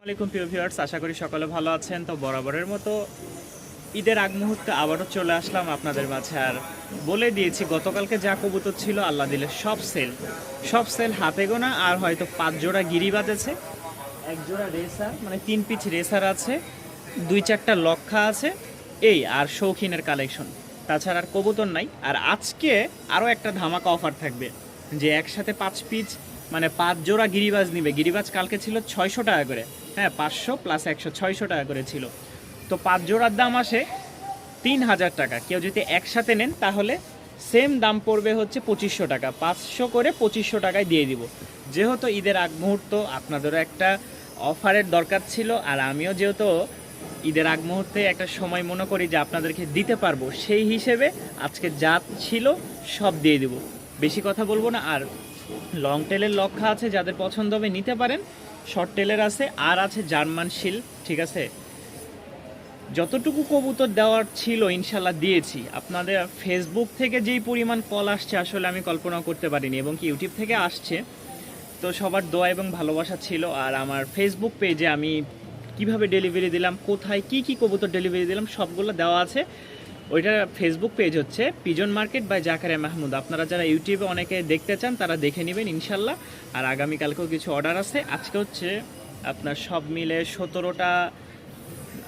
আসসালামাইকুম প্রিয় ভিউয়ার্স, আশা করি সকলে ভালো আছেন। তো বরাবরের মতো ঈদের আগ মুহূর্তে আবারও চলে আসলাম আপনাদের মাঝে। আর বলে দিয়েছি গতকালকে যা কবুতর ছিল আল্লাহ দিলে সব সেল হাতে গোনা। আর হয়তো 5 জোড়া গিরিবাজ আছে, 1 জোড়া রেসার মানে 3 পিচ রেসার আছে, 2-4টা লক্ষা আছে, এই আর শৌখিনের কালেকশন। তাছাড়া আর কবুতর নাই। আর আজকে আরও একটা ধামাকা অফার থাকবে, যে একসাথে 5 পিচ মানে 5 জোড়া গিরিবাজ নিবে। গিরিবাজ কালকে ছিল 600 টাকা করে, হ্যাঁ 500 + 100 600 টাকা করে ছিল। তো 5 জোড়ার দাম আসে 3000 টাকা। কেউ যদি একসাথে নেন তাহলে সেম দাম পড়বে হচ্ছে 2500 টাকা। 500 করে 2500 টাকায় দিয়ে দিব। যেহেতু ঈদের আগ মুহূর্ত, আপনাদেরও একটা অফারের দরকার ছিল, আর আমিও যেহেতু ঈদের আগ মুহূর্তে একটা সময় মনে করি যে আপনাদেরকে দিতে পারবো, সেই হিসেবে আজকে যা ছিল সব দিয়ে দিব। বেশি কথা বলবো না। আর লং টেলের লক্ষা আছে, যাদের পছন্দ হবে নিতে পারেন। শর্ট টেলের আছে, আর আছে জার্মান শিল, ঠিক আছে। যতটুকু কবুতর দেওয়ার ছিল ইনশাল্লাহ দিয়েছি। আপনাদের ফেসবুক থেকে যেই পরিমাণ কল আসছে আসলে আমি কল্পনা করতে পারিনি, এবং কি ইউটিউব থেকে আসছে। তো সবার দোয়া এবং ভালোবাসা ছিল। আর আমার ফেসবুক পেজে আমি কিভাবে ডেলিভারি দিলাম, কোথায় কি কি কবুতর ডেলিভারি দিলাম সবগুলো দেওয়া আছে। ওইটা ফেসবুক পেজ হচ্ছে pigeon market by Zakaria Mahmud. আপনারা যারা ইউটিউবে অনেকে দেখতে চান তারা দেখে নেবেন ইনশাল্লাহ। আর আগামীকালকেও কিছু অর্ডার আছে। আজকে হচ্ছে আপনার সব মিলে 17টা,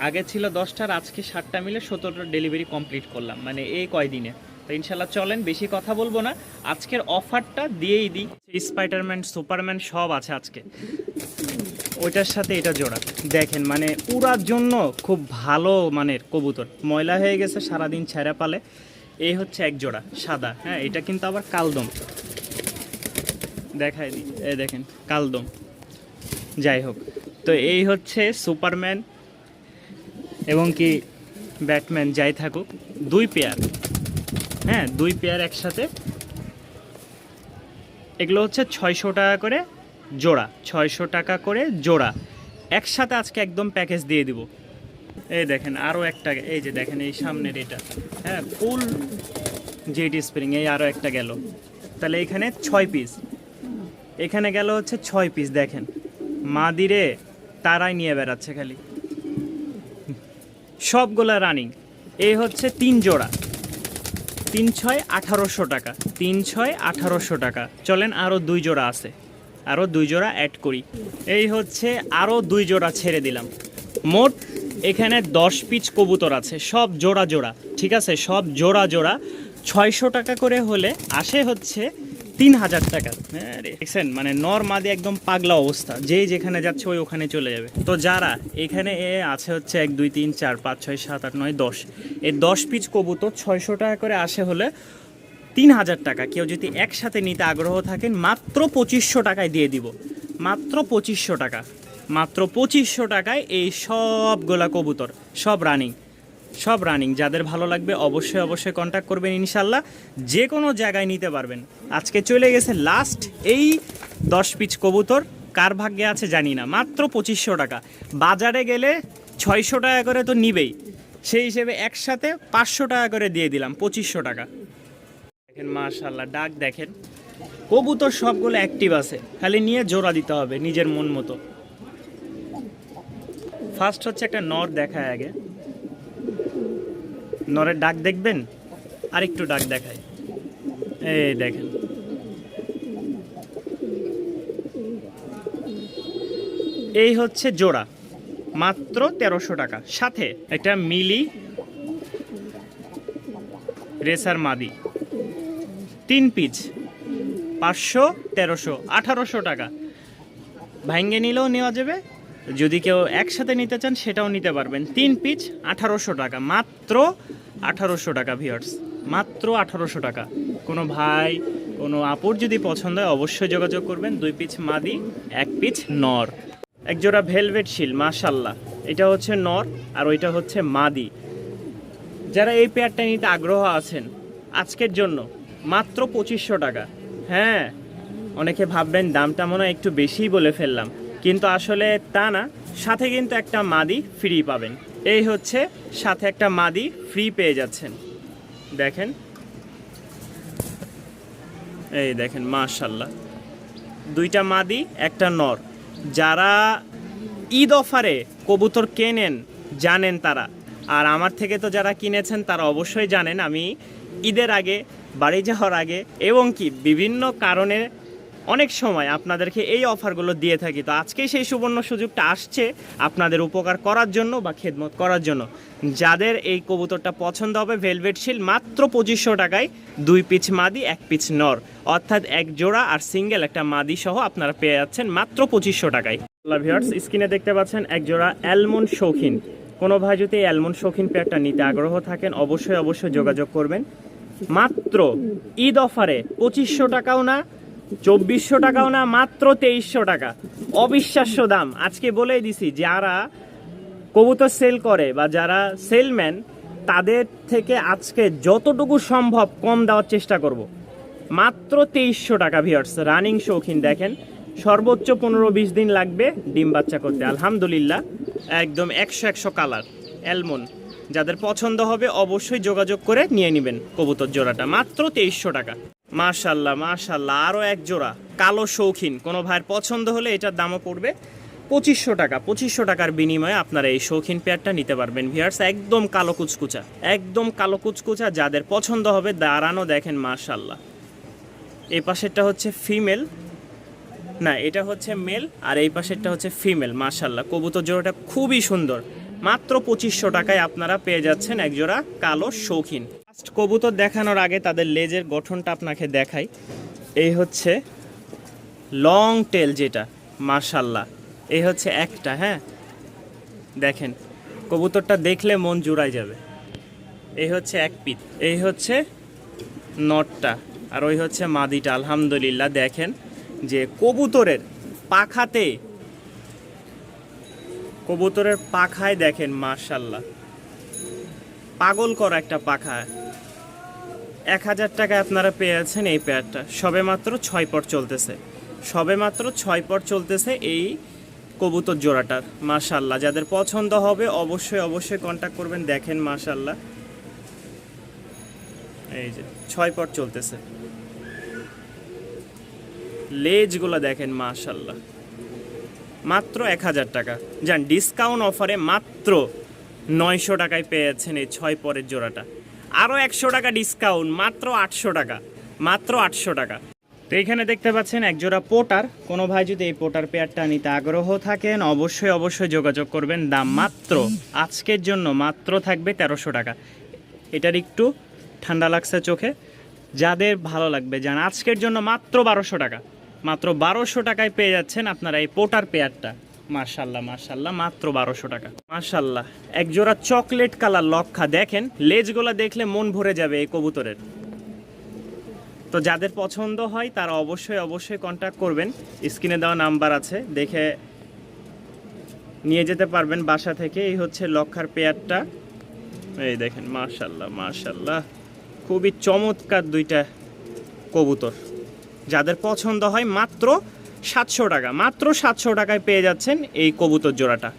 আগে ছিল 10টার, আজকে 7টা মিলে 17টা ডেলিভারি কমপ্লিট করলাম, মানে এই কয়দিনে। তো ইনশাল্লাহ চলেন বেশি কথা বলবো না, আজকের অফারটা দিয়েই দিই। স্পাইডারম্যান, সুপারম্যান সব আছে আজকে। ওইটার সাথে এটা জোড়া দেখেন, মানে উড়ার জন্য খুব ভালো মানের কবুতর। ময়লা হয়ে গেছে সারাদিন ছেঁড়া পালে। এই হচ্ছে এক জোড়া সাদা, হ্যাঁ এটা কিন্তু আবার কালদম, দেখাই দিই, এই দেখেন কালদম। যাই হোক, তো এই হচ্ছে সুপারম্যান এবং কি ব্যাটম্যান, যাই থাকুক, 2 পেয়ার, হ্যাঁ 2 পেয়ার একসাথে। এগুলো হচ্ছে 600 টাকা করে জোড়া, 600 টাকা করে জোড়া একসাথে আজকে একদম প্যাকেজ দিয়ে দিব। এই দেখেন আরও একটা, এই যে দেখেন এই সামনের এটা, হ্যাঁ ফুল জেড স্প্রিং, এই আরও একটা গেল। তাহলে এখানে 6 পিস, এখানে গেল হচ্ছে 6 পিস। দেখেন মাদিরে তারাই নিয়ে বেড়াচ্ছে খালি, সবগুলা রানিং। এই হচ্ছে 3 জোড়া, 3-6 1800 টাকা, 3-6 1800 টাকা। চলেন আরও 2 জোড়া আছে, আরও 2 জোড়া অ্যাড করি। এই হচ্ছে আরও 2 জোড়া ছেড়ে দিলাম। মোট এখানে 10 পিচ কবুতর আছে, সব জোড়া জোড়া, ঠিক আছে, সব জোড়া জোড়া। 600 টাকা করে হলে আসে হচ্ছে 3000 টাকা। হ্যাঁ দেখছেন, মানে নর মাদি একদম পাগলা অবস্থা, যেই যেখানে যাচ্ছে ওই ওখানে চলে যাবে। তো যারা এখানে আছে হচ্ছে 1 2 3 4 5 6 7 8 9 10, এই 10 পিচ কবুতর 600 টাকা করে আসে হলে 3000 টাকা। কেউ যদি একসাথে নিতে আগ্রহ থাকেন মাত্র 2500 টাকায় দিয়ে দিব, মাত্র 2500 টাকা, মাত্র 2500 টাকায় এই সবগুলা কবুতর, সব রানিং। যাদের ভালো লাগবে অবশ্যই কন্ট্যাক্ট করবেন ইনশাল্লাহ, যে কোনো জায়গায় নিতে পারবেন। আজকে চলে গেছে লাস্ট এই 10 পিচ কবুতর, কার ভাগ্যে আছে জানি না, মাত্র 2500 টাকা। বাজারে গেলে 600 টাকা করে তো নিবেই, সেই হিসেবে একসাথে 500 টাকা করে দিয়ে দিলাম, 2500 টাকা। দেখেন মাশাআল্লাহ, ডাক দেখেন, কবুতর সবগুলো অ্যাক্টিভ আছে, খালি নিয়ে জোড়া দিতে হবে নিজের মন মতো। ফার্স্ট হচ্ছে একটা নর দেখায় আগে, নরের ডাক দেখবেন, আর একটু ডাক দেখায়, এই দেখেন। এই হচ্ছে জোড়া, মাত্র 1300 টাকা। সাথে একটা মিলি রেসার মাদি, 3 পিচ, 500 1300 1800 টাকা। ভাঙ্গে নিলেও নেওয়া যাবে, যদি কেউ একসাথে নিতে চান সেটাও নিতে পারবেন। 3 পিচ 1800 টাকা, মাত্র 1800 টাকা ভিউয়ার্স, মাত্র 1800 টাকা। কোনো ভাই কোনো আপুর যদি পছন্দ হয় অবশ্যই যোগাযোগ করবেন। 2 পিচ মাদি, 1 পিচ নর। একজোড়া ভেলভেট শিল মাশাল্লাহ, এটা হচ্ছে নর আর ওইটা হচ্ছে মাদি। যারা এই পেয়ারটা নিতে আগ্রহ আছেন আজকের জন্য মাত্র 2500 টাকা। হ্যাঁ অনেকে ভাববেন দামটা মনে হয় একটু বেশিই বলে ফেললাম, কিন্তু আসলে তা না। সাথে কিন্তু একটা মাদি ফ্রি পাবেন, এই হচ্ছে সাথে একটা মাদি ফ্রি পেয়ে যাচ্ছেন। দেখেন, এই দেখেন মাশাল্লাহ, 2টা মাদি একটা নর। যারা ঈদ অফারে কবুতর কেনেন জানেন তারা, আর আমার থেকে তো যারা কিনেছেন তারা অবশ্যই জানেন আমি ঈদের আগে, বাড়ি যাওয়ার আগে এবং কি বিভিন্ন কারণে অনেক সময় আপনাদেরকে এই অফারগুলো দিয়ে থাকি। তো আজকেই সেই সুবর্ণ সুযোগটা আসছে আপনাদের উপকার করার জন্য বা খেদমত করার জন্য। যাদের এই কবুতরটা পছন্দ হবে ভেলভেট শিল মাত্র 2500 টাকায় 2 পিচ মাদি 1 পিচ নর, অর্থাৎ এক জোড়া আর সিঙ্গেল একটা মাদি সহ আপনারা পেয়ে যাচ্ছেন মাত্র 2500 টাকায়। ভিউয়ার্স, স্ক্রিনে দেখতে পাচ্ছেন এক জোড়া অ্যালমন্ড শৌখিন। কোনো ভাই যদি এই অ্যালমন্ড শৌখিন পেয়ারটা নিতে আগ্রহ থাকেন অবশ্যই যোগাযোগ করবেন। মাত্র ঈদ অফারে 2500 টাকাও না, 2400 টাকাও না, মাত্র 2300 টাকা। অবিশ্বাস্য দাম। আজকে বলেই দিছি যারা কবুতর সেল করে বা যারা সেলম্যান তাদের থেকে আজকে যতটুকু সম্ভব কম দেওয়ার চেষ্টা করব। মাত্র 2300 টাকা ভিউয়ার্স। রানিং শৌখিন দেখেন, সর্বোচ্চ 15-20 দিন লাগবে ডিম বাচ্চা করতে। আলহামদুলিল্লাহ একদম 100 কালার অ্যালমন্ড। যাদের পছন্দ হবে অবশ্যই যোগাযোগ করে নিয়ে নেবেন কবুতর জোড়াটা মাত্র 2300 টাকা। মাশাল্লাহ মাশাল্লাহ, আরও এক জোড়া কালো শৌখিন। কোনো ভাইয়ের পছন্দ হলে এটার দামও পড়বে 2500 টাকা। 2500 টাকার বিনিময়ে আপনারা এই শৌখিন পেয়ারটা নিতে পারবেন ভিউয়ার্স। একদম কালো কুচকুচা, একদম কালো কুচকুচা। যাদের পছন্দ হবে দাঁড়ানো দেখেন মাশাল্লাহ। এই পাশেরটা হচ্ছে ফিমেল, না এটা হচ্ছে মেল, আর এই পাশেরটা হচ্ছে ফিমেল। মাশাল্লাহ কবুতর জোড়াটা খুবই সুন্দর। মাত্র 2500 টাকায় আপনারা পেয়ে যাচ্ছেন এক জোড়া কালো শৌখিন। ফার্স্ট কবুতর দেখানোর আগে তাদের লেজের গঠনটা আপনাকে দেখাই। এই হচ্ছে লং টেল যেটা, মাশাল্লাহ এই হচ্ছে একটা। হ্যাঁ দেখেন কবুতরটা দেখলে মন জুড়াই যাবে। এই হচ্ছে এক পিঠ, এই হচ্ছে নটটা, আর ওই হচ্ছে মাদিটা। আলহামদুলিল্লাহ দেখেন যে কবুতরের পাখায় দেখেন মাশাল্লাহ পাগল করা একটা পাখা। 1000 টাকায় আপনারা পেয়ে যাচ্ছেন এই পেয়ারটা। সবে মাত্র 6 পর চলতেছে এই কবুতর জোড়াটার। মাশাল্লাহ যাদের পছন্দ হবে অবশ্যই কন্ট্যাক্ট করবেন। দেখেন মাশাল্লাহ এই যে 6 পর চলতেছে, লেজগুলো দেখেন মাশাল্লাহ। মাত্র 1000 টাকা। যান ডিসকাউন্ট অফারে মাত্র 900 টাকায় পেয়ে যাচ্ছেন এই 6 পরের জোড়াটা। আরও 100 টাকা ডিসকাউন্ট, মাত্র 800 টাকা, মাত্র 800 টাকা। তো এখানে দেখতে পাচ্ছেন এক জোড়া পোটার। কোনো ভাই যদি এই পোটার পেয়ারটা নিতে আগ্রহ থাকেন অবশ্যই যোগাযোগ করবেন। দাম মাত্র আজকের জন্য মাত্র থাকবে 1300 টাকা। এটার একটু ঠান্ডা লাগছে চোখে, যাদের ভালো লাগবে যান আজকের জন্য মাত্র 1200 টাকা। মাত্র 1200 টাকায় পেয়ে যাচ্ছেন আপনারা এই পোটার পেয়ারটা। মাশাল্লাহ মাত্র 1200 টাকা। মাশাল্লাহ এক জোড়া চকলেট কালার লক্ষা। দেখেন লেজগুলা দেখলে মন ভরে যাবে এই কবুতরের। তো যাদের পছন্দ হয় তারা অবশ্যই কন্ট্যাক্ট করবেন। স্ক্রিনে দেওয়া নাম্বার আছে, দেখে নিয়ে যেতে পারবেন বাসা থেকে। এই হচ্ছে লক্ষার পেয়ারটা। এই দেখেন মাশাল্লাহ খুবই চমৎকার দুইটা কবুতর। যাদের পছন্দ হয় মাত্র 700 টাকা, মাত্র 700 টাকায় পেয়ে যাচ্ছেন এই কবুতর জোড়াটা।